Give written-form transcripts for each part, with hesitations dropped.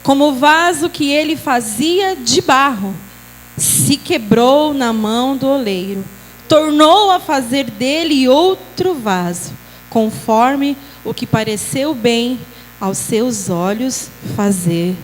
como o vaso que ele fazia de barro, se quebrou na mão do oleiro. Tornou a fazer dele outro vaso, conforme o que pareceu bem aos seus olhos fazer.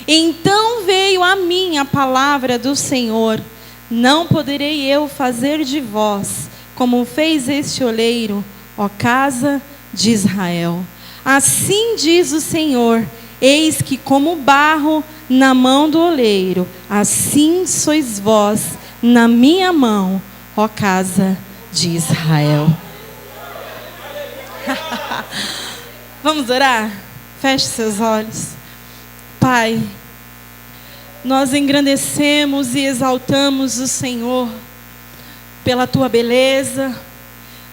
Então veio a mim a palavra do Senhor: não poderei eu fazer de vós como fez este oleiro, ó casa de Israel. Assim diz o Senhor: eis que como barro na mão do oleiro, assim sois vós na minha mão, ó casa de Israel. Vamos orar? Feche seus olhos. Pai, nós engrandecemos e exaltamos o Senhor pela tua beleza.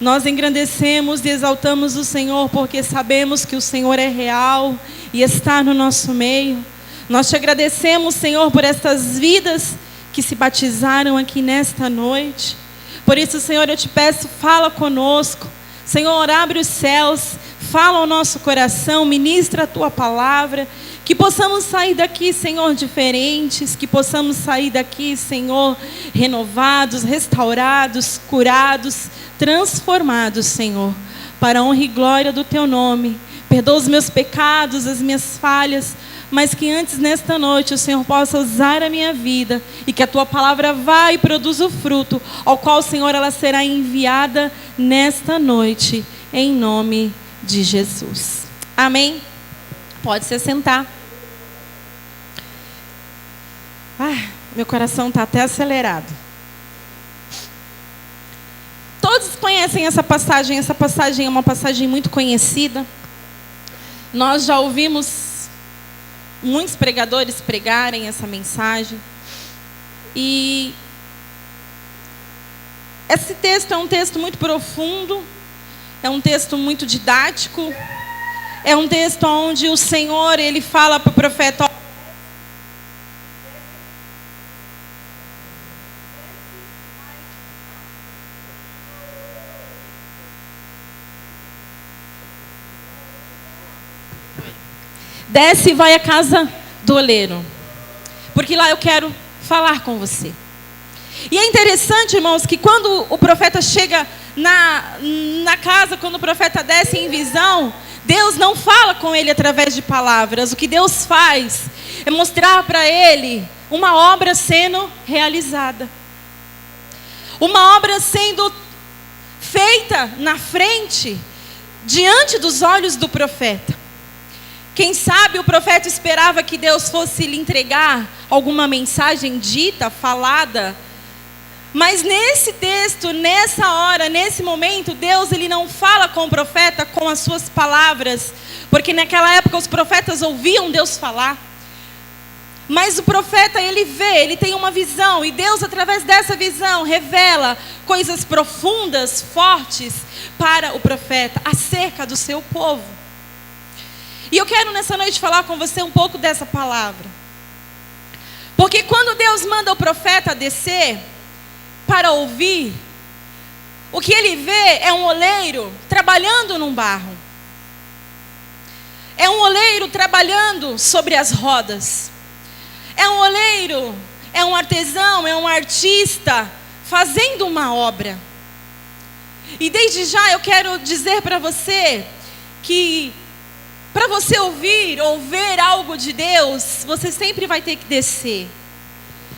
Nós engrandecemos e exaltamos o Senhor porque sabemos que o Senhor é real e está no nosso meio. Nós te agradecemos, Senhor, por estas vidas que se batizaram aqui nesta noite. Por isso, Senhor, eu te peço, fala conosco. Senhor, abre os céus, fala ao nosso coração, ministra a tua palavra. Que possamos sair daqui, Senhor, diferentes. Que possamos sair daqui, Senhor, renovados, restaurados, curados, transformados, Senhor, para a honra e glória do teu nome. Perdoa os meus pecados, as minhas falhas, mas que antes, nesta noite, o Senhor possa usar a minha vida e que a tua palavra vá e produza o fruto, ao qual, Senhor, ela será enviada nesta noite, em nome de Jesus. Amém? Pode se sentar. Meu coração está até acelerado. Todos conhecem essa passagem é uma passagem muito conhecida. Nós já ouvimos muitos pregadores pregarem essa mensagem. E esse texto é um texto muito profundo, é um texto muito didático, é um texto onde o Senhor, ele fala para o profeta: desce e vai à casa do oleiro, porque lá eu quero falar com você. E é interessante, irmãos, que quando o profeta chega na casa, quando o profeta desce em visão, Deus não fala com ele através de palavras. O que Deus faz é mostrar para ele uma obra sendo realizada. Uma obra sendo feita na frente, diante dos olhos do profeta. Quem sabe o profeta esperava que Deus fosse lhe entregar alguma mensagem dita, falada. Mas nesse texto, nessa hora, nesse momento, Deus, ele não fala com o profeta com as suas palavras, porque naquela época os profetas ouviam Deus falar. Mas o profeta, ele vê, ele tem uma visão, e Deus, através dessa visão, revela coisas profundas, fortes para o profeta, acerca do seu povo. E eu quero nessa noite falar com você um pouco dessa palavra. Porque quando Deus manda o profeta descer para ouvir, o que ele vê é um oleiro trabalhando num barro. É um oleiro trabalhando sobre as rodas. É um oleiro, é um artesão, é um artista fazendo uma obra. E desde já eu quero dizer para você que para você ouvir ou ver algo de Deus, você sempre vai ter que descer.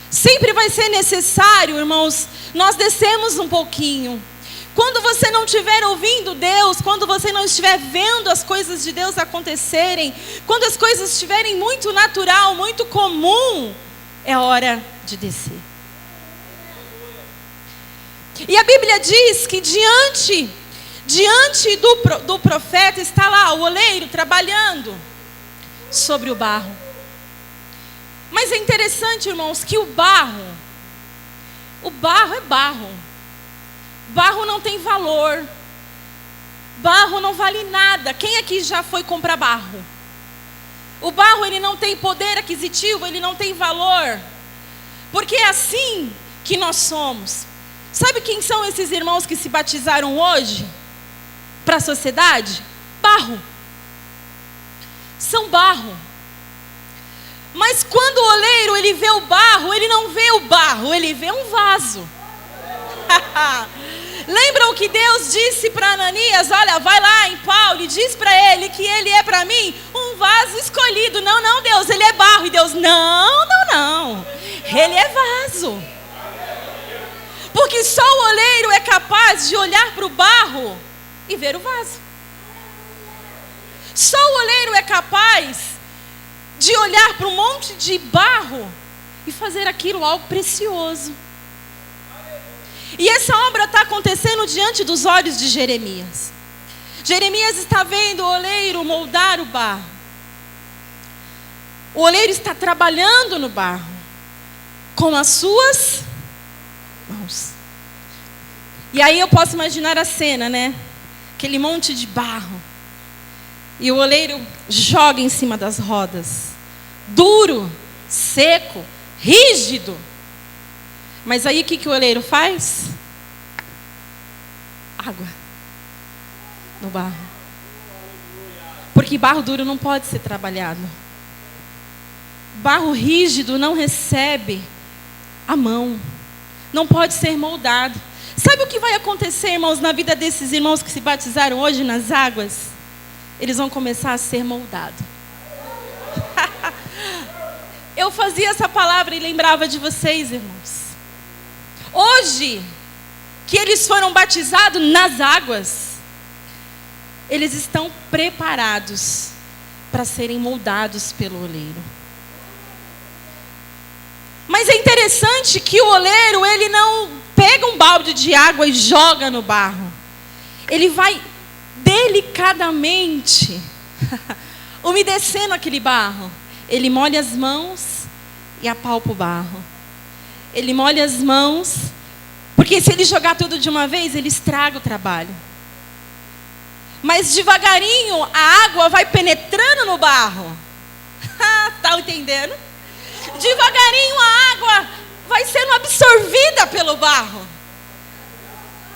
Sempre vai ser necessário, irmãos, nós descemos um pouquinho. Quando você não estiver ouvindo Deus, quando você não estiver vendo as coisas de Deus acontecerem, quando as coisas estiverem muito natural, muito comum, é hora de descer. E a Bíblia diz que diante do profeta está lá o oleiro trabalhando sobre o barro. Mas é interessante, irmãos, que o barro é barro. Barro não tem valor. Barro não vale nada. Quem aqui já foi comprar barro? O barro, ele não tem poder aquisitivo, ele não tem valor. Porque é assim que nós somos. Sabe quem são esses irmãos que se batizaram hoje para a sociedade? Barro. São barro. Mas quando o oleiro ele vê o barro, ele não vê o barro, ele vê um vaso. Lembram que Deus disse para Ananias: olha, vai lá em Paulo e diz para ele que ele é para mim um vaso escolhido. Não, não, Deus, ele é barro. E Deus, não, não, não, ele é vaso. Porque só o oleiro é capaz de olhar para o barro e ver o vaso. Só o oleiro é capaz de olhar para um monte de barro e fazer aquilo algo precioso. E essa obra está acontecendo diante dos olhos de Jeremias. Jeremias está vendo o oleiro moldar o barro. O oleiro está trabalhando no barro com as suas mãos. E aí eu posso imaginar a cena, né? Aquele monte de barro. E o oleiro joga em cima das rodas. Duro, seco, rígido. Mas aí o que o oleiro faz? Água no barro. Porque barro duro não pode ser trabalhado. Barro rígido não recebe a mão. Não pode ser moldado. Sabe o que vai acontecer, irmãos, na vida desses irmãos que se batizaram hoje nas águas? Eles vão começar a ser moldados. Eu fazia essa palavra e lembrava de vocês, irmãos. Hoje, que eles foram batizados nas águas, eles estão preparados para serem moldados pelo oleiro. Mas é interessante que o oleiro, ele não pega um balde de água e joga no barro. Ele vai delicadamente umedecendo aquele barro. Ele molha as mãos e apalpa o barro. Ele molha as mãos, porque se ele jogar tudo de uma vez, ele estraga o trabalho. Mas devagarinho a água vai penetrando no barro. Está entendendo? Devagarinho a água vai sendo absorvida pelo barro.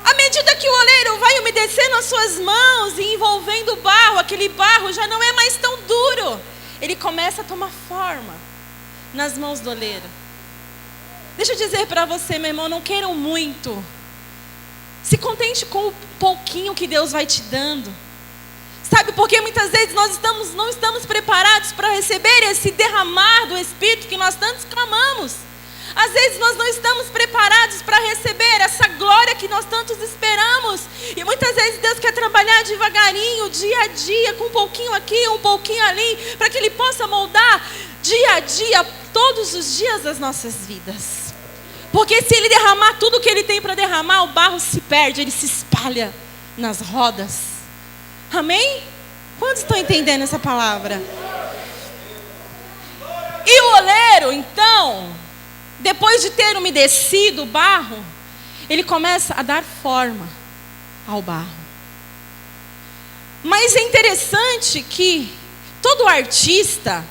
À medida que o oleiro vai umedecendo as suas mãos e envolvendo o barro, aquele barro já não é mais tão duro. Ele começa a tomar forma nas mãos do oleiro. Deixa eu dizer para você, meu irmão, não queiram muito. Se contente com o pouquinho que Deus vai te dando. Sabe, porque muitas vezes nós não estamos preparados para receber esse derramar do Espírito que nós tantos clamamos. Às vezes nós não estamos preparados para receber essa glória que nós tantos esperamos. E muitas vezes Deus quer trabalhar devagarinho, dia a dia, com um pouquinho aqui, um pouquinho ali, para que Ele possa moldar dia a dia, todos os dias das nossas vidas. Porque se Ele derramar tudo o que Ele tem para derramar, o barro se perde, ele se espalha nas rodas. Amém? Quantos estão entendendo essa palavra? E o oleiro, então, depois de ter umedecido o barro, ele começa a dar forma ao barro. Mas é interessante que todo artista,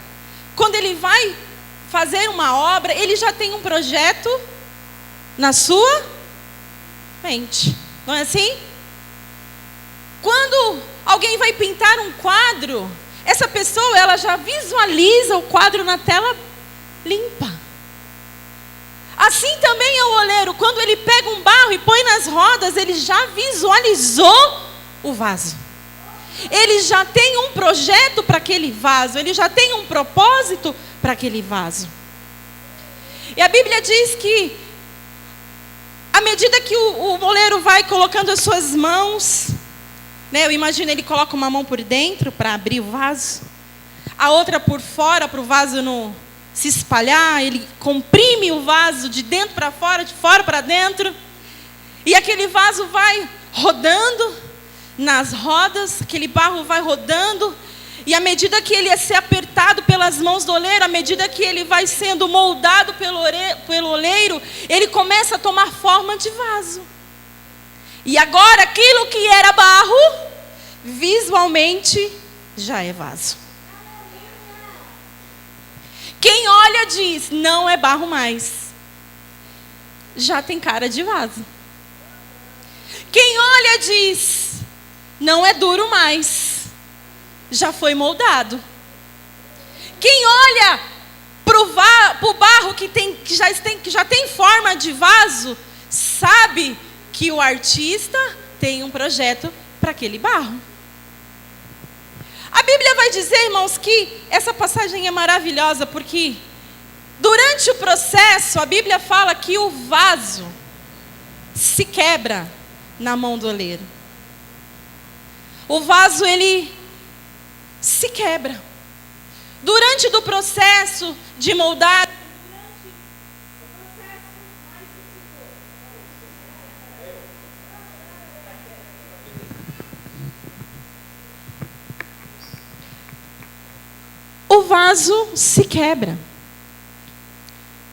quando ele vai fazer uma obra, ele já tem um projeto na sua mente. Não é assim? Quando alguém vai pintar um quadro, essa pessoa ela já visualiza o quadro na tela limpa. Assim também é o oleiro, quando ele pega um barro e põe nas rodas, ele já visualizou o vaso. Ele já tem um projeto para aquele vaso, ele já tem um propósito para aquele vaso. E a Bíblia diz que, à medida que o oleiro vai colocando as suas mãos, né, eu imagino ele coloca uma mão por dentro para abrir o vaso, a outra por fora para o vaso não se espalhar, ele comprime o vaso de dentro para fora, de fora para dentro, e aquele vaso vai rodando nas rodas, aquele barro vai rodando, e à medida que ele é ser apertado pelas mãos do oleiro, à medida que ele vai sendo moldado pelo oleiro, ele começa a tomar forma de vaso. E agora aquilo que era barro, visualmente já é vaso. Quem olha diz, não é barro mais. Já tem cara de vaso. Quem olha diz, não é duro mais. Já foi moldado. Quem olha para o barro que já tem forma de vaso, sabe que o artista tem um projeto para aquele barro. A Bíblia vai dizer, irmãos, que essa passagem é maravilhosa, porque durante o processo, a Bíblia fala que o vaso se quebra na mão do oleiro. O vaso, ele se quebra. Durante o processo de moldar, o vaso se quebra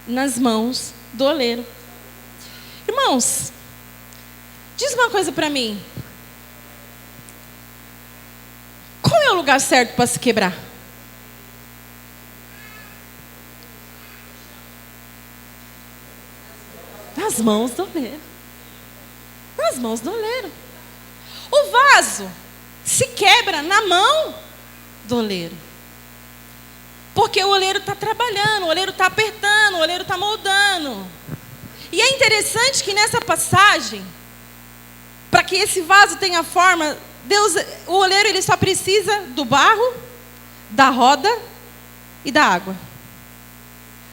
nas mãos do oleiro. Irmãos, diz uma coisa para mim. Qual é o lugar certo para se quebrar? Nas mãos do oleiro. Nas mãos do oleiro. O vaso se quebra na mão do oleiro. Porque o oleiro está trabalhando, o oleiro está apertando, o oleiro está moldando. E é interessante que nessa passagem, para que esse vaso tenha forma, o oleiro ele só precisa do barro, da roda e da água.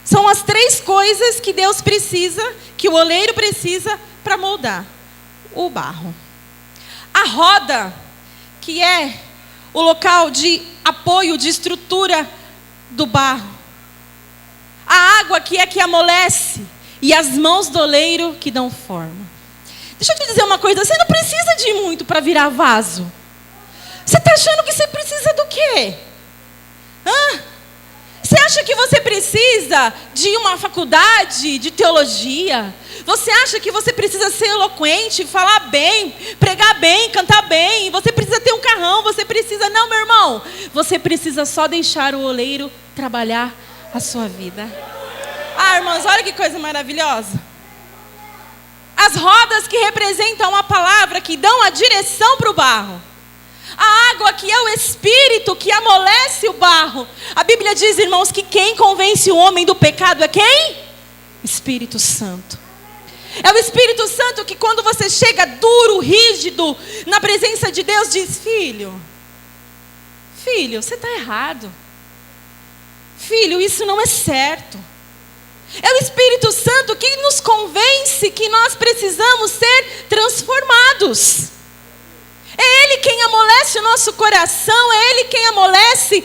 São as três coisas que Deus precisa, que o oleiro precisa para moldar o barro. A roda, que é o local de apoio, de estrutura do barro. A água, que é que amolece. E as mãos do oleiro que dão forma. Deixa eu te dizer uma coisa, você não precisa de muito para virar vaso. Você está achando que você precisa do quê? Você acha que você precisa de uma faculdade de teologia? Você acha que você precisa ser eloquente, falar bem, pregar bem, cantar bem? Você precisa ter um carrão, você precisa... Não, meu irmão. Você precisa só deixar o oleiro trabalhar a sua vida. Irmãos, olha que coisa maravilhosa. As rodas que representam a palavra, que dão a direção para o barro. A água, que é o Espírito que amolece o barro. A Bíblia diz, irmãos, que quem convence o homem do pecado é quem? Espírito Santo. É o Espírito Santo que quando você chega duro, rígido, na presença de Deus, diz: filho, você está errado. Filho, isso não é certo. É o Espírito Santo que nos convence que nós precisamos ser transformados. É Ele quem amolece o nosso coração, é Ele quem amolece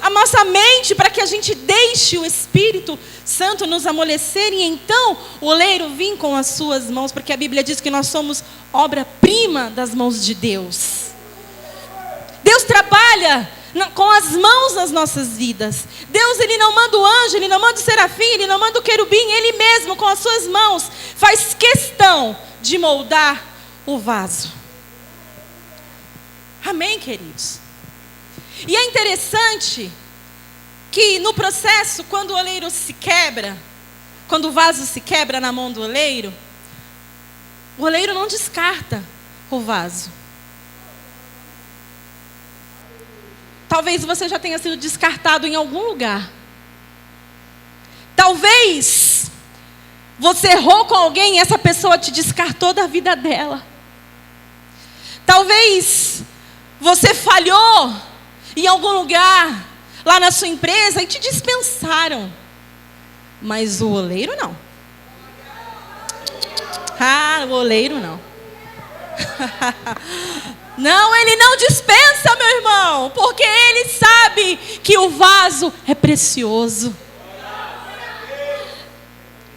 a nossa mente, para que a gente deixe o Espírito Santo nos amolecer, e então o oleiro vir com as suas mãos, porque a Bíblia diz que nós somos obra-prima das mãos de Deus. Deus trabalha com as mãos nas nossas vidas. Deus, Ele não manda o anjo, Ele não manda o serafim, Ele não manda o querubim, Ele mesmo com as suas mãos faz questão de moldar o vaso. Amém, queridos? E é interessante que no processo, quando o oleiro se quebra, quando o vaso se quebra na mão do oleiro, o oleiro não descarta o vaso. Talvez você já tenha sido descartado em algum lugar. Talvez você errou com alguém e essa pessoa te descartou da vida dela. Talvez você falhou em algum lugar, lá na sua empresa, e te dispensaram. Mas o oleiro não. O oleiro não. Não, ele não dispensa, meu irmão, porque ele sabe que o vaso é precioso.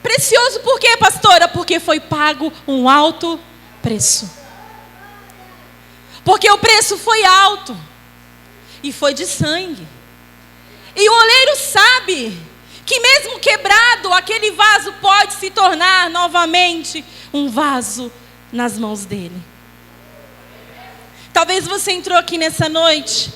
Precioso por quê, pastora? Porque foi pago um alto preço. Porque o preço foi alto. E foi de sangue. E o oleiro sabe que mesmo quebrado, aquele vaso pode se tornar novamente um vaso nas mãos dele. Talvez você entrou aqui nessa noite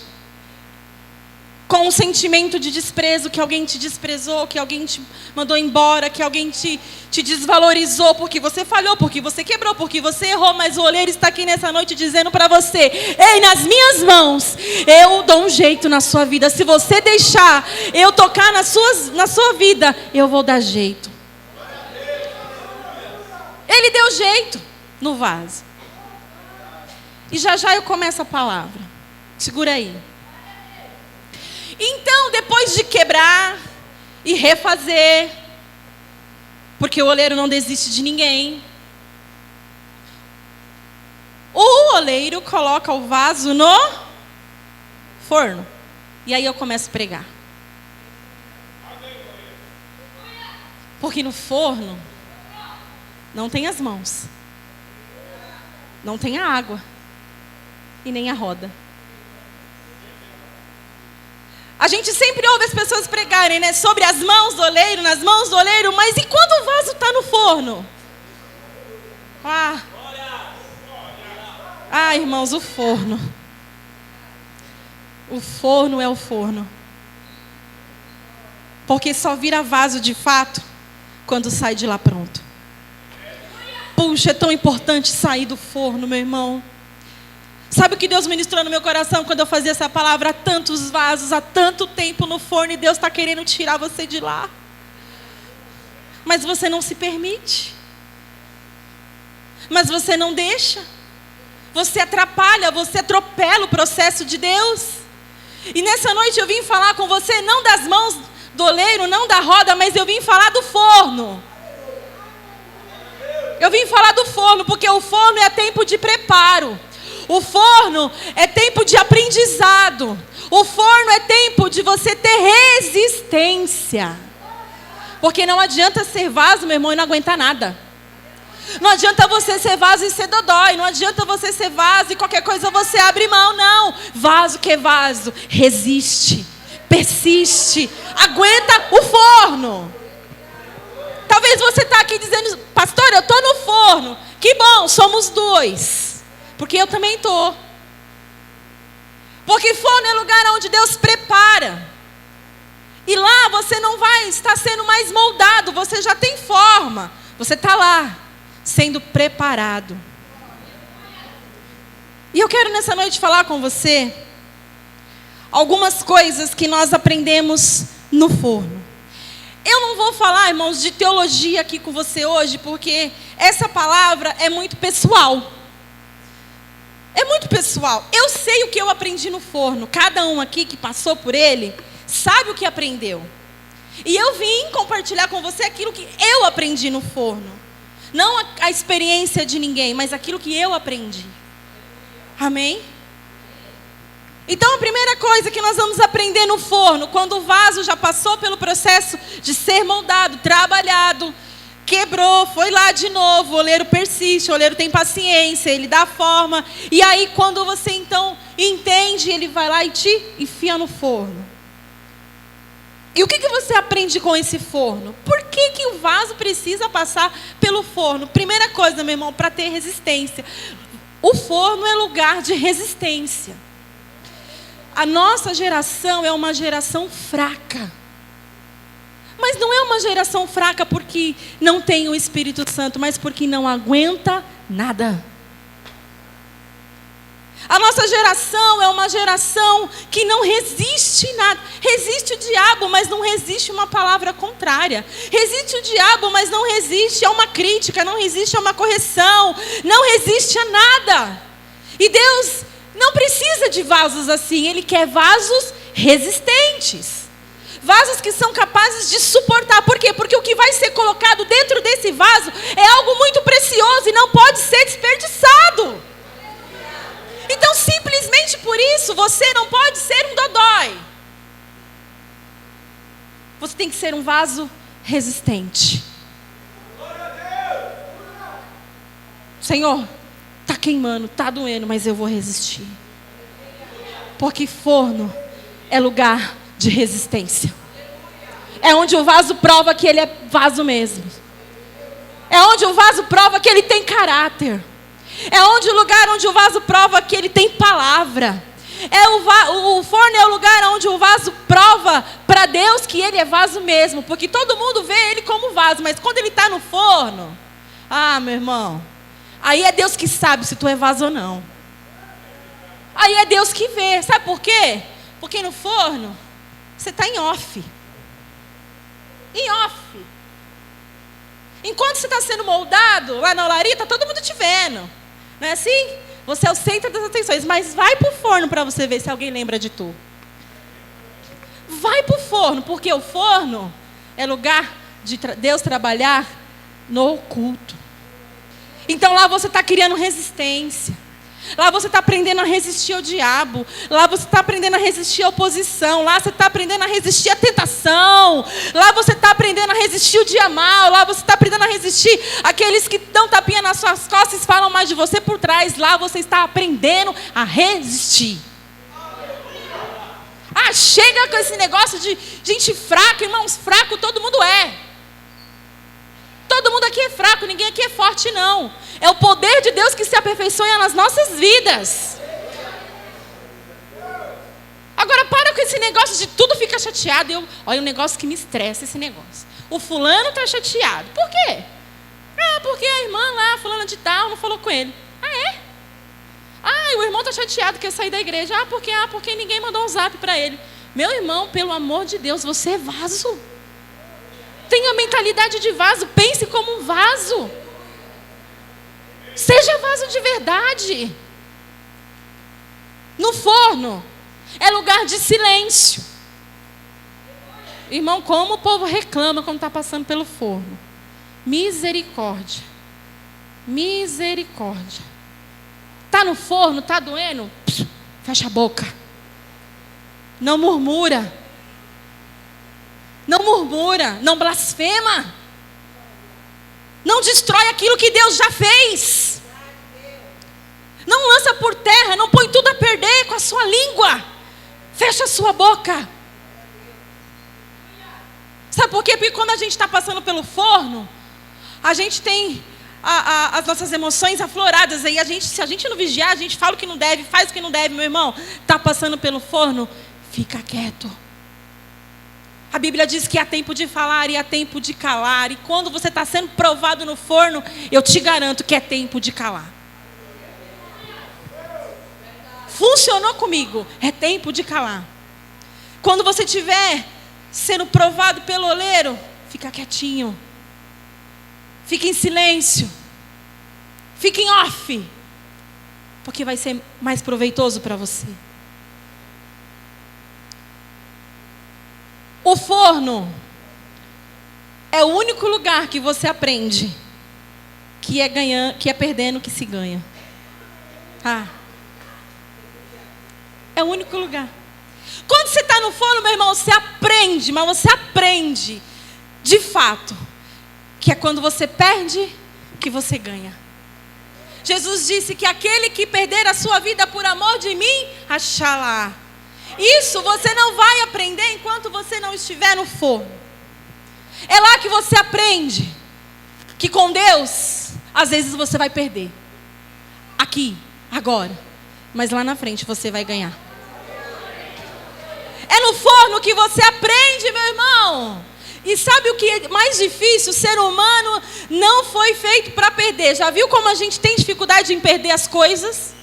com um sentimento de desprezo, que alguém te desprezou, que alguém te mandou embora, que alguém te desvalorizou, porque você falhou, porque você quebrou, porque você errou, mas o oleiro está aqui nessa noite dizendo para você: ei, nas minhas mãos, eu dou um jeito na sua vida. Se você deixar eu tocar na sua vida, eu vou dar jeito. Ele deu jeito no vaso. E já já eu começo a palavra. Segura aí. Então, depois de quebrar e refazer, porque o oleiro não desiste de ninguém, o oleiro coloca o vaso no forno. E aí eu começo a pregar. Porque no forno não tem as mãos, não tem a água e nem a roda. A gente sempre ouve as pessoas pregarem, né, sobre as mãos do oleiro, nas mãos do oleiro, mas e quando o vaso está no forno? Irmãos, o forno. O forno é o forno. Porque só vira vaso de fato quando sai de lá pronto. Puxa, é tão importante sair do forno, meu irmão. Sabe o que Deus ministrou no meu coração quando eu fazia essa palavra? Há tantos vasos, há tanto tempo no forno, e Deus está querendo tirar você de lá. Mas você não se permite. Mas você não deixa. Você atrapalha, você atropela o processo de Deus. E nessa noite eu vim falar com você, não das mãos do oleiro, não da roda, mas eu vim falar do forno. Eu vim falar do forno, porque o forno é tempo de preparo. O forno é tempo de aprendizado. O forno é tempo de você ter resistência. Porque não adianta ser vaso, meu irmão, e não aguentar nada. Não adianta você ser vaso e ser dodói. Não adianta você ser vaso e qualquer coisa você abre mão, não. Vaso que é vaso, resiste, persiste, aguenta o forno. Talvez você está aqui dizendo: pastor, eu estou no forno. Que bom, somos dois. Porque eu também estou. Porque forno é lugar onde Deus prepara. E lá você não vai estar sendo mais moldado. Você já tem forma. Você está lá, sendo preparado. E eu quero nessa noite falar com você algumas coisas que nós aprendemos no forno. Eu não vou falar, irmãos, de teologia aqui com você hoje, porque essa palavra é muito pessoal. É muito pessoal. Eu sei o que eu aprendi no forno. Cada um aqui que passou por ele sabe o que aprendeu. E eu vim compartilhar com você aquilo que eu aprendi no forno. Não a experiência de ninguém, mas aquilo que eu aprendi. Amém? Então a primeira coisa que nós vamos aprender no forno, quando o vaso já passou pelo processo de ser moldado, trabalhado, quebrou, foi lá de novo, o oleiro persiste, o oleiro tem paciência, ele dá forma. E aí quando você então entende, ele vai lá e te enfia no forno. E o que você aprende com esse forno? Por que o vaso precisa passar pelo forno? Primeira coisa, meu irmão, para ter resistência. O forno é lugar de resistência. A nossa geração é uma geração fraca. Mas não é uma geração fraca porque não tem o Espírito Santo, mas porque não aguenta nada. A nossa geração é uma geração que não resiste nada. Resiste o diabo, mas não resiste uma palavra contrária. Resiste o diabo, mas não resiste a uma crítica, não resiste a uma correção, não resiste a nada. E Deus não precisa de vasos assim, Ele quer vasos resistentes. Vasos que são capazes de suportar. Por quê? Porque o que vai ser colocado dentro desse vaso é algo muito precioso e não pode ser desperdiçado. Então, simplesmente por isso, você não pode ser um dodói. Você tem que ser um vaso resistente. Senhor, está queimando, está doendo, mas eu vou resistir. Porque forno é lugar de resistência. É onde o vaso prova que ele é vaso mesmo. É onde o vaso prova que ele tem caráter. É onde o lugar onde o vaso prova que ele tem palavra. O forno é o lugar onde o vaso prova para Deus que ele é vaso mesmo. Porque todo mundo vê ele como vaso. Mas quando ele está no forno, meu irmão, aí é Deus que sabe se tu é vaso ou não. Aí é Deus que vê. Sabe por quê? Porque no forno, você está em off. Em off. Enquanto você está sendo moldado lá na olaria, está todo mundo te vendo. Não é assim? Você é o centro das atenções. Mas vai para o forno para você ver se alguém lembra de tu. Vai para o forno, porque o forno é lugar de Deus trabalhar no oculto. Então lá você está criando resistência. Lá você está aprendendo a resistir ao diabo. Lá você está aprendendo a resistir à oposição. Lá você está aprendendo a resistir à tentação. Lá você está aprendendo a resistir o dia mal. Lá você está aprendendo a resistir aqueles que dão tapinha nas suas costas e falam mais de você por trás. Lá você está aprendendo a resistir. Chega com esse negócio de gente fraca, irmãos, fraco todo mundo é. Todo mundo aqui é fraco, ninguém aqui é forte não. É o poder de Deus que se aperfeiçoa nas nossas vidas. Agora para com esse negócio de tudo ficar chateado. Olha, um negócio que me estressa esse negócio. O fulano está chateado. Por quê? Porque a irmã lá, fulana de tal, não falou com ele. É? O irmão está chateado que eu saí da igreja. Porque ninguém mandou um zap para ele. Meu irmão, pelo amor de Deus, você é vaso. Tenha a mentalidade de vaso. Pense como um vaso. Seja vaso de verdade. No forno é lugar de silêncio. Irmão, como o povo reclama quando está passando pelo forno. Misericórdia. Misericórdia. Está no forno, está doendo? Fecha a boca. Não murmura. Não murmura, não blasfema. Não destrói aquilo que Deus já fez. Não lança por terra, não põe tudo a perder com a sua língua. Fecha a sua boca. Sabe por quê? Porque quando a gente está passando pelo forno, a gente tem as nossas emoções afloradas. Aí se a gente não vigiar, a gente fala o que não deve, faz o que não deve, meu irmão. Está passando pelo forno, fica quieto. A Bíblia diz que há tempo de falar e há tempo de calar. E quando você está sendo provado no forno, eu te garanto que é tempo de calar. Funcionou comigo. É tempo de calar. Quando você estiver sendo provado pelo oleiro, fica quietinho. Fica em silêncio. Fica em off. Porque vai ser mais proveitoso para você. O forno é o único lugar que você aprende que é perdendo que se ganha. É o único lugar. Quando você está no forno, meu irmão, você aprende, mas você aprende de fato que é quando você perde que você ganha. Jesus disse que aquele que perder a sua vida por amor de mim, achará. Isso você não vai aprender enquanto você não estiver no forno. É lá que você aprende que com Deus, às vezes você vai perder. Aqui, agora. Mas lá na frente você vai ganhar. É no forno que você aprende, meu irmão. E sabe o que é mais difícil? O ser humano não foi feito para perder. Já viu como a gente tem dificuldade em perder as coisas?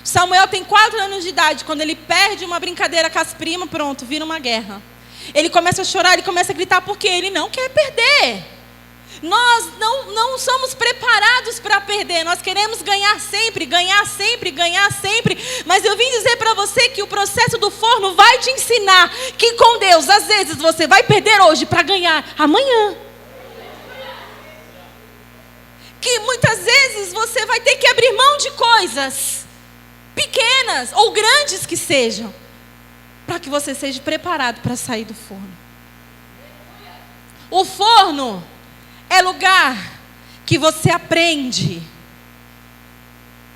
Samuel tem 4 anos de idade. Quando ele perde uma brincadeira com as primas, pronto, vira uma guerra. Ele começa a chorar, ele começa a gritar porque ele não quer perder. Nós não somos preparados para perder. Nós queremos ganhar sempre, ganhar sempre, ganhar sempre. Mas eu vim dizer para você que o processo do forno vai te ensinar que com Deus, às vezes, você vai perder hoje para ganhar amanhã. Que muitas vezes você vai ter que abrir mão de coisas pequenas ou grandes que sejam, para que você seja preparado para sair do forno. O forno é lugar que você aprende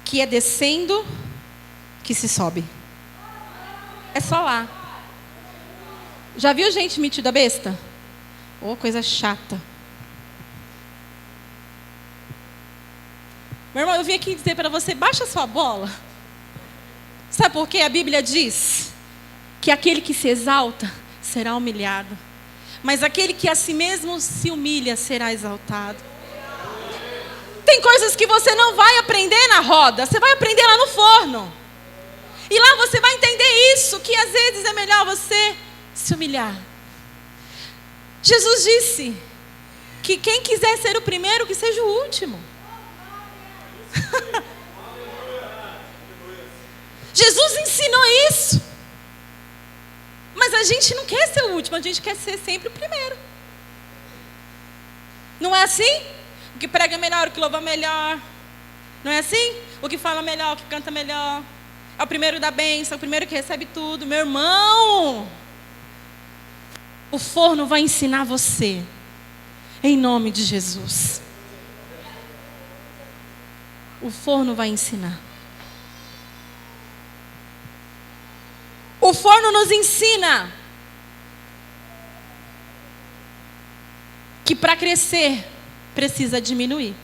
que é descendo que se sobe. É só lá. Já viu gente metida besta? Coisa chata. Meu irmão, eu vim aqui dizer para você, baixa sua bola. Sabe por quê? A Bíblia diz que aquele que se exalta será humilhado, mas aquele que a si mesmo se humilha será exaltado. Tem coisas que você não vai aprender na roda, você vai aprender lá no forno. E lá você vai entender isso, que às vezes é melhor você se humilhar. Jesus disse que quem quiser ser o primeiro, que seja o último. Jesus ensinou isso. Mas a gente não quer ser o último, a gente quer ser sempre o primeiro. Não é assim? O que prega melhor, o que louva melhor. Não é assim? O que fala melhor, o que canta melhor. É o primeiro da bênção, é o primeiro que recebe tudo. Meu irmão, o forno vai ensinar você. Em nome de Jesus. O forno vai ensinar. O forno nos ensina que para crescer precisa diminuir.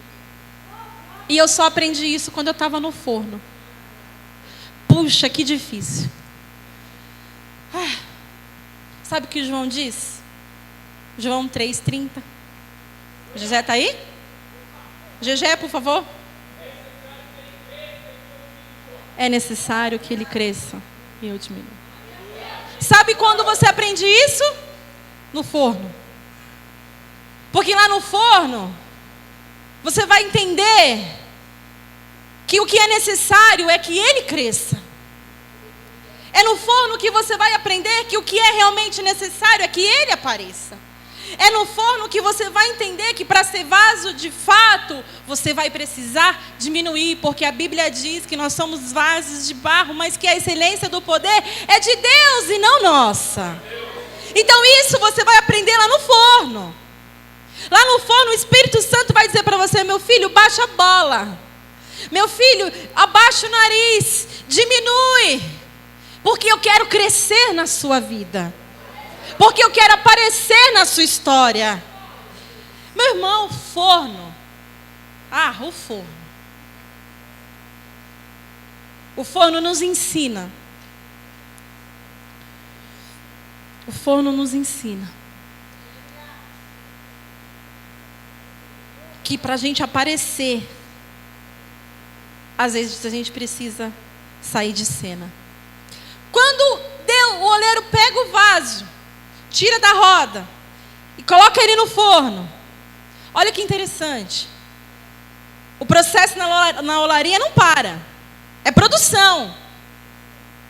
E eu só aprendi isso quando eu estava no forno. Puxa, que difícil. Sabe o que João diz? João 3,30. José está aí? Gegé, por favor. É necessário que ele cresça e eu diminua. Sabe quando você aprende isso? No forno. Porque lá no forno, você vai entender que o que é necessário é que ele cresça. É no forno que você vai aprender que o que é realmente necessário é que ele apareça. É no forno que você vai entender que para ser vaso de fato, você vai precisar diminuir, porque a Bíblia diz que nós somos vasos de barro, mas que a excelência do poder é de Deus e não nossa. Então isso você vai aprender lá no forno. Lá no forno o Espírito Santo vai dizer para você: meu filho, baixa a bola. Meu filho, abaixa o nariz, diminui. Porque eu quero crescer na sua vida. Porque eu quero aparecer na sua história. Meu irmão, o forno. O forno. O forno nos ensina. O forno nos ensina que para a gente aparecer, às vezes a gente precisa sair de cena. Quando o oleiro pega o vaso, tira da roda e coloca ele no forno. Olha que interessante. O processo na olaria não para. É produção.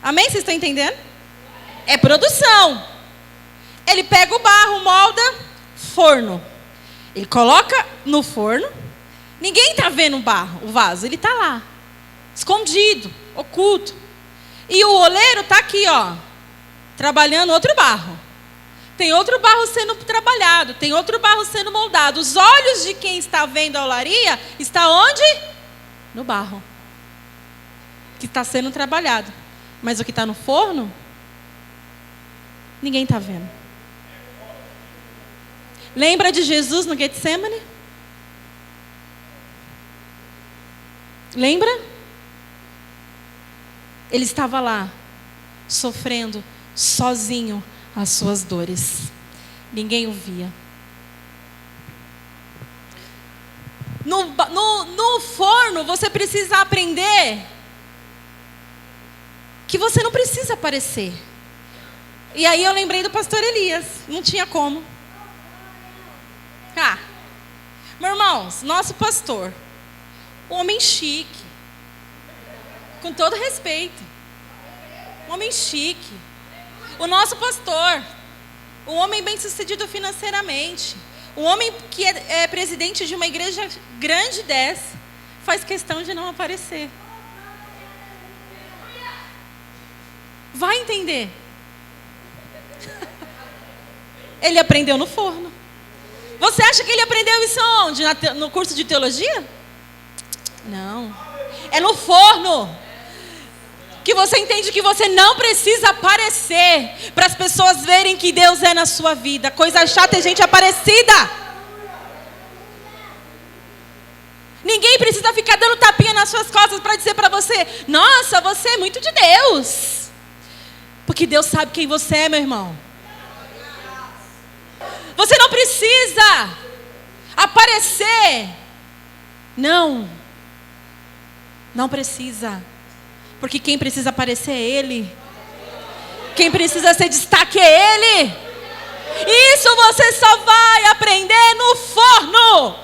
Amém? Vocês estão entendendo? É produção. Ele pega o barro, molda, forno. Ele coloca no forno. Ninguém está vendo o vaso. Ele está lá, escondido, oculto. E o oleiro está aqui, trabalhando outro barro. Tem outro barro sendo trabalhado, tem outro barro sendo moldado. Os olhos de quem está vendo a olaria está onde? No barro que está sendo trabalhado. Mas o que está no forno, ninguém está vendo. Lembra de Jesus no Getsemane? Lembra? Ele estava lá, sofrendo sozinho as suas dores. Ninguém o via. No forno, você precisa aprender que você não precisa aparecer. E aí eu lembrei do pastor Elias. Não tinha como. Meus irmãos, nosso pastor, um homem chique, com todo respeito, um homem chique. O nosso pastor, um homem bem sucedido financeiramente, um homem que é presidente de uma igreja grande dessa, faz questão de não aparecer. Vai entender. Ele aprendeu no forno. Você acha que ele aprendeu isso onde? No curso de teologia? Não. É no forno que você entende que você não precisa aparecer para as pessoas verem que Deus é na sua vida. Coisa chata é gente aparecida. Ninguém precisa ficar dando tapinha nas suas costas para dizer para você: nossa, você é muito de Deus. Porque Deus sabe quem você é, meu irmão. Você não precisa aparecer. Não precisa. Porque quem precisa aparecer é Ele. Quem precisa ser destaque é Ele. Isso você só vai aprender no forno.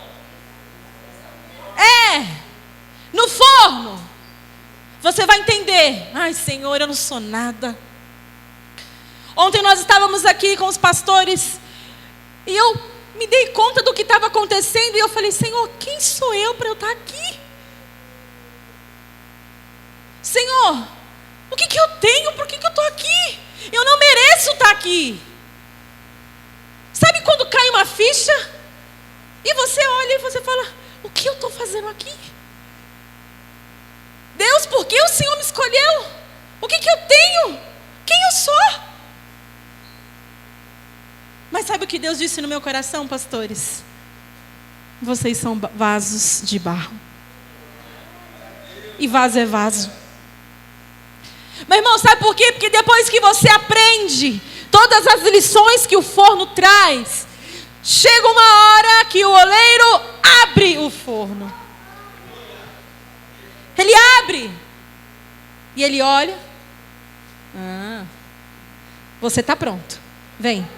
No forno. Você vai entender. Ai, Senhor, eu não sou nada. Ontem nós estávamos aqui com os pastores e eu me dei conta do que estava acontecendo e eu falei: Senhor, quem sou eu para eu estar aqui? Senhor, o que eu tenho? Por que eu estou aqui? Eu não mereço estar aqui. Sabe quando cai uma ficha? E você olha e você fala: o que eu estou fazendo aqui? Deus, por que o Senhor me escolheu? O que eu tenho? Quem eu sou? Mas sabe o que Deus disse no meu coração, pastores? Vocês são vasos de barro. E vaso é vaso. Meu irmão, sabe por quê? Porque depois que você aprende todas as lições que o forno traz, chega uma hora que o oleiro abre o forno. Ele abre. E ele olha. Você está pronto. Vem.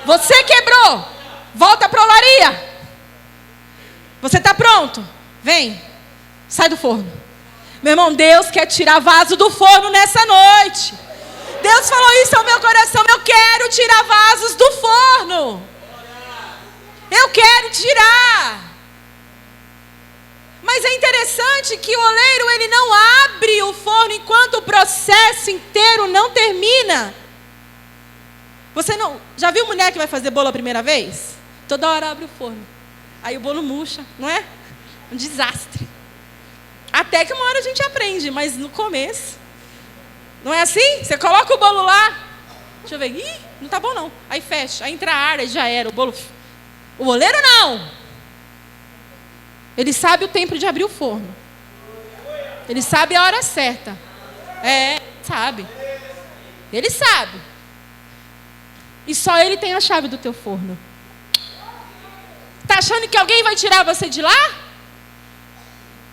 Você quebrou. Volta para a olaria. Você está pronto. Vem. Sai do forno. Meu irmão, Deus quer tirar vaso do forno nessa noite. Deus falou isso ao meu coração: eu quero tirar vasos do forno. Eu quero tirar. Mas é interessante que o oleiro, ele não abre o forno enquanto o processo inteiro não termina. Você não já viu mulher que vai fazer bolo a primeira vez? Toda hora abre o forno. Aí o bolo murcha, não é? Um desastre. Até que uma hora a gente aprende, mas no começo... Não é assim? Você coloca o bolo lá. Deixa eu ver. Ih, não tá bom não. Aí fecha, aí entra ar, aí já era. O bolo... O oleiro não. Ele sabe o tempo de abrir o forno. Ele sabe a hora certa. Sabe. Ele sabe. E só ele tem a chave do teu forno. Tá achando que alguém vai tirar você de lá?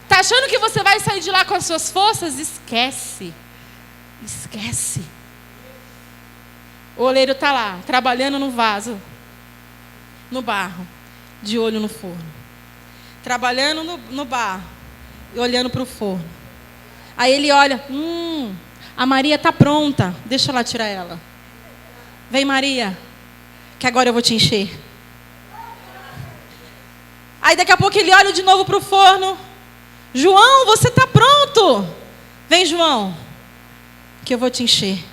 Tá achando que você vai sair de lá com as suas forças? Esquece. Esquece. O oleiro está lá, trabalhando no vaso, no barro, de olho no forno. Trabalhando no barro, e olhando para o forno. Aí ele olha, a Maria está pronta, deixa eu lá tirar ela. Vem, Maria, que agora eu vou te encher. Aí daqui a pouco ele olha de novo para o forno. João, você está pronto. Vem, João, que eu vou te encher.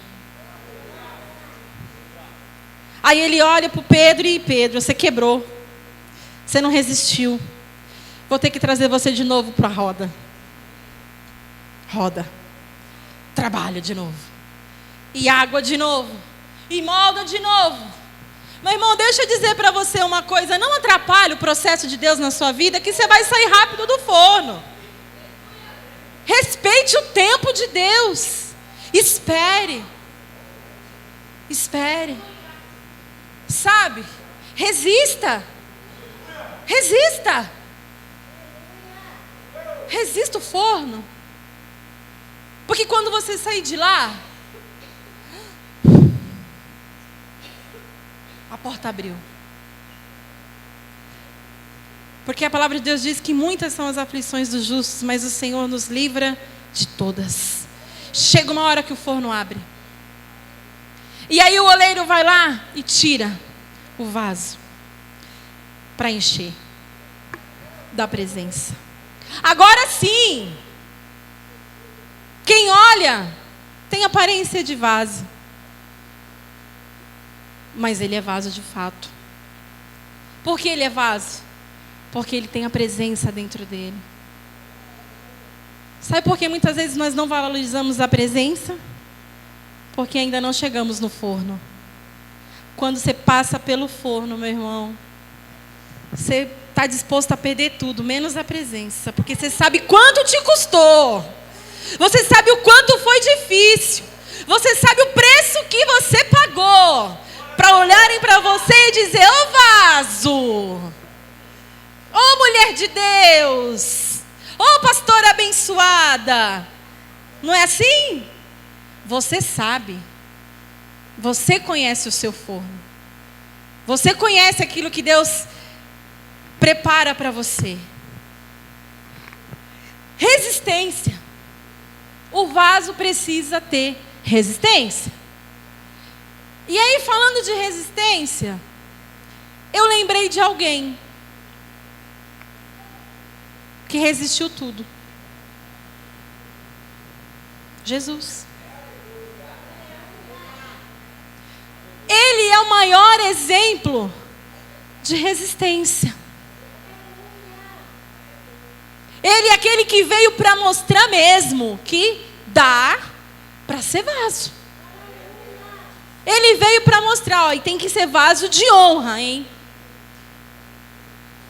Aí ele olha para o Pedro e: Pedro, você quebrou. Você não resistiu. Vou ter que trazer você de novo para a roda. Roda. Trabalha de novo. E água de novo. E molda de novo. Meu irmão, deixa eu dizer para você uma coisa. Não atrapalhe o processo de Deus na sua vida, que você vai sair rápido do forno. Respeite o tempo de Deus. Espere. Espere. Sabe? Resista. Resista. Resista o forno. Porque quando você sair de lá, a porta abriu. Porque a palavra de Deus diz que muitas são as aflições dos justos, mas o Senhor nos livra de todas. Chega uma hora que o forno abre. E aí o oleiro vai lá e tira o vaso para encher da presença. Agora sim, quem olha tem aparência de vaso, mas ele é vaso de fato. Por que ele é vaso? Porque ele tem a presença dentro dele. Sabe por que muitas vezes nós não valorizamos a presença? Porque ainda não chegamos no forno. Quando você passa pelo forno, meu irmão, você está disposto a perder tudo, menos a presença. Porque você sabe quanto te custou. Você sabe o quanto foi difícil. Você sabe o preço que você pagou. Para olharem para você e dizer: ô vaso, ô mulher de Deus, ô pastora abençoada. Não é assim? Você sabe. Você conhece o seu forno. Você conhece aquilo que Deus prepara para você. Resistência. O vaso precisa ter resistência. E aí, falando de resistência, eu lembrei de alguém que resistiu tudo. Jesus. Ele é o maior exemplo de resistência. Ele é aquele que veio para mostrar mesmo que dá para ser vaso. Ele veio para mostrar, ó, e tem que ser vaso de honra, hein?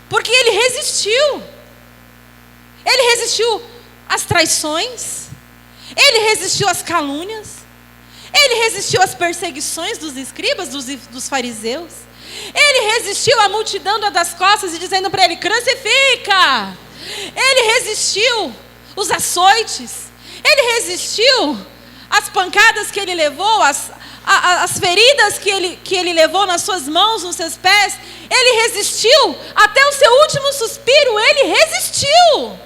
Porque ele resistiu. Ele resistiu às traições. Ele resistiu às calúnias. Ele resistiu às perseguições dos escribas, dos fariseus. Ele resistiu à multidão das costas e dizendo para ele: crucifica. Ele resistiu os açoites. Ele resistiu às pancadas que ele levou, as feridas que ele levou nas suas mãos, nos seus pés. Ele resistiu até o seu último suspiro. Ele resistiu.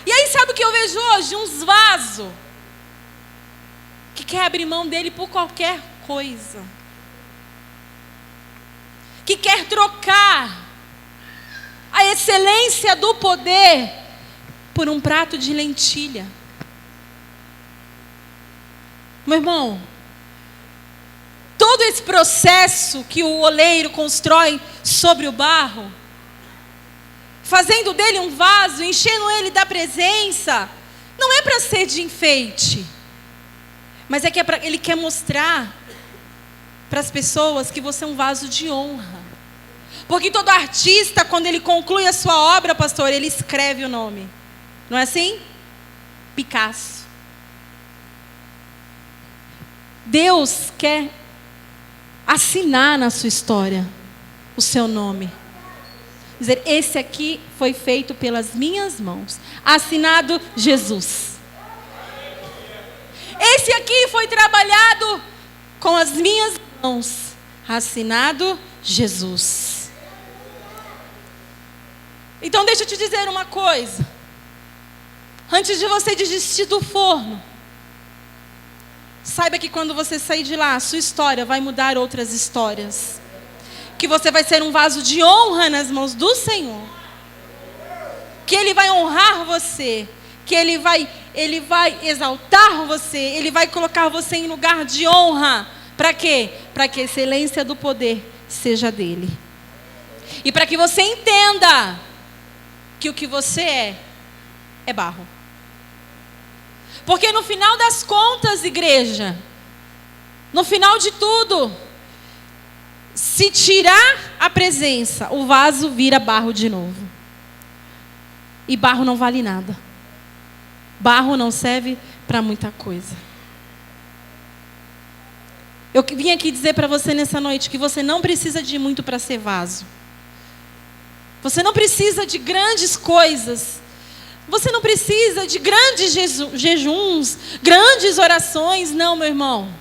E aí sabe o que eu vejo hoje? Uns vasos que quer abrir mão dele por qualquer coisa. Que quer trocar a excelência do poder por um prato de lentilha. Meu irmão, todo esse processo que o oleiro constrói sobre o barro, fazendo dele um vaso, enchendo ele da presença, não é para ser de enfeite, mas é que ele quer mostrar para as pessoas que você é um vaso de honra. Porque todo artista, quando ele conclui a sua obra, pastor, ele escreve o nome. Não é assim? Picasso. Deus quer assinar na sua história o seu nome. Dizer: esse aqui foi feito pelas minhas mãos. Assinado Jesus. Esse aqui foi trabalhado com as minhas mãos. Assinado Jesus. Então deixa eu te dizer uma coisa. Antes de você desistir do forno, saiba que quando você sair de lá, a sua história vai mudar outras histórias. Que você vai ser um vaso de honra nas mãos do Senhor. Que Ele vai honrar você. Que Ele vai exaltar você. Ele vai colocar você em lugar de honra. Para quê? Para que a excelência do poder seja dele. E para que você entenda que o que você é barro. Porque no final das contas, igreja, no final de tudo, se tirar a presença, o vaso vira barro de novo. E barro não vale nada. Barro não serve para muita coisa. Eu vim aqui dizer para você nessa noite que você não precisa de muito para ser vaso. Você não precisa de grandes coisas. Você não precisa de grandes jejuns, grandes orações. Não, meu irmão.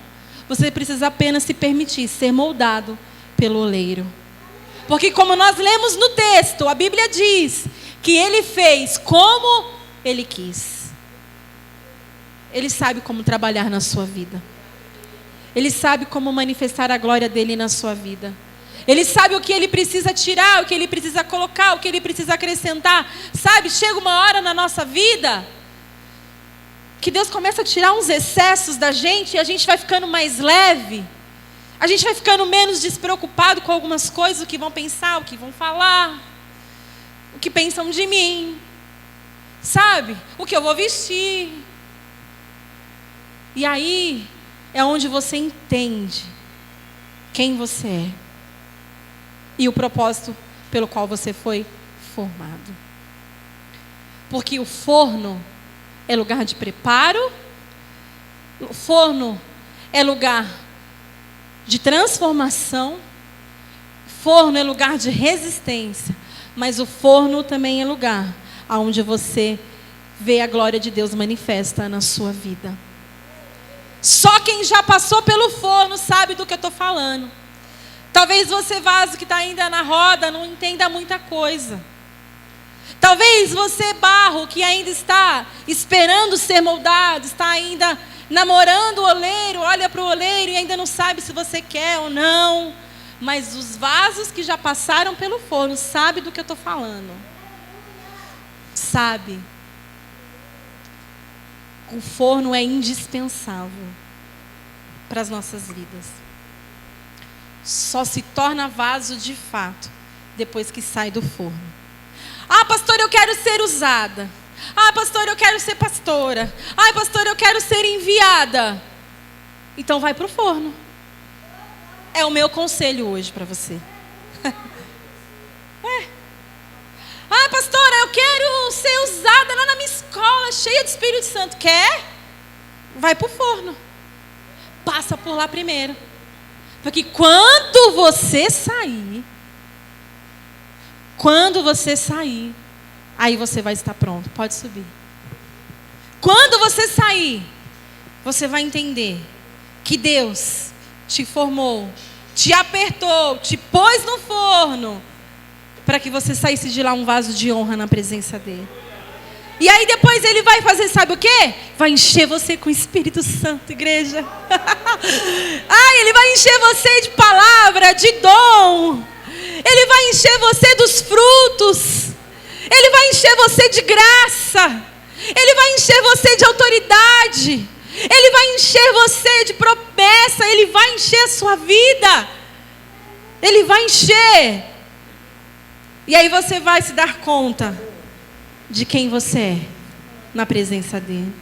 Você precisa apenas se permitir ser moldado pelo oleiro. Porque como nós lemos no texto, a Bíblia diz que Ele fez como Ele quis. Ele sabe como trabalhar na sua vida. Ele sabe como manifestar a glória dele na sua vida. Ele sabe o que ele precisa tirar, o que ele precisa colocar, o que ele precisa acrescentar. Sabe, chega uma hora na nossa vida que Deus começa a tirar uns excessos da gente e a gente vai ficando mais leve. A gente vai ficando menos despreocupado com algumas coisas, o que vão pensar, o que vão falar, o que pensam de mim. Sabe, o que eu vou vestir. E aí é onde você entende quem você é. E o propósito pelo qual você foi formado. Porque o forno é lugar de preparo, o forno é lugar de transformação, o forno é lugar de resistência, mas o forno também é lugar onde você vê a glória de Deus manifesta na sua vida. Só quem já passou pelo forno sabe do que eu estou falando. Talvez você, vaso que está ainda na roda, não entenda muita coisa. Talvez você, barro, que ainda está esperando ser moldado, está ainda namorando o oleiro, olha para o oleiro e ainda não sabe se você quer ou não. Mas os vasos que já passaram pelo forno sabem do que eu estou falando. Sabe. O forno é indispensável para as nossas vidas. Só se torna vaso de fato depois que sai do forno. Ah, pastor, eu quero ser usada. Ah, pastor, eu quero ser pastora. Ah, pastor, eu quero ser enviada. Então vai para o forno. É o meu conselho hoje para você. Ah, pastora, eu quero ser usada lá na minha escola, cheia do Espírito Santo. Quer? Vai para o forno. Passa por lá primeiro. Porque quando você sair, aí você vai estar pronto. Pode subir. Quando você sair, você vai entender que Deus te formou, te apertou, te pôs no forno, para que você saísse de lá um vaso de honra na presença dele. E aí depois ele vai fazer, sabe o quê? Vai encher você com o Espírito Santo, igreja. Ele vai encher você de palavra, de dom. Ele vai encher você dos frutos. Ele vai encher você de graça. Ele vai encher você de autoridade. Ele vai encher você de promessa. Ele vai encher a sua vida. Ele vai encher. E aí você vai se dar conta de quem você é na presença dele.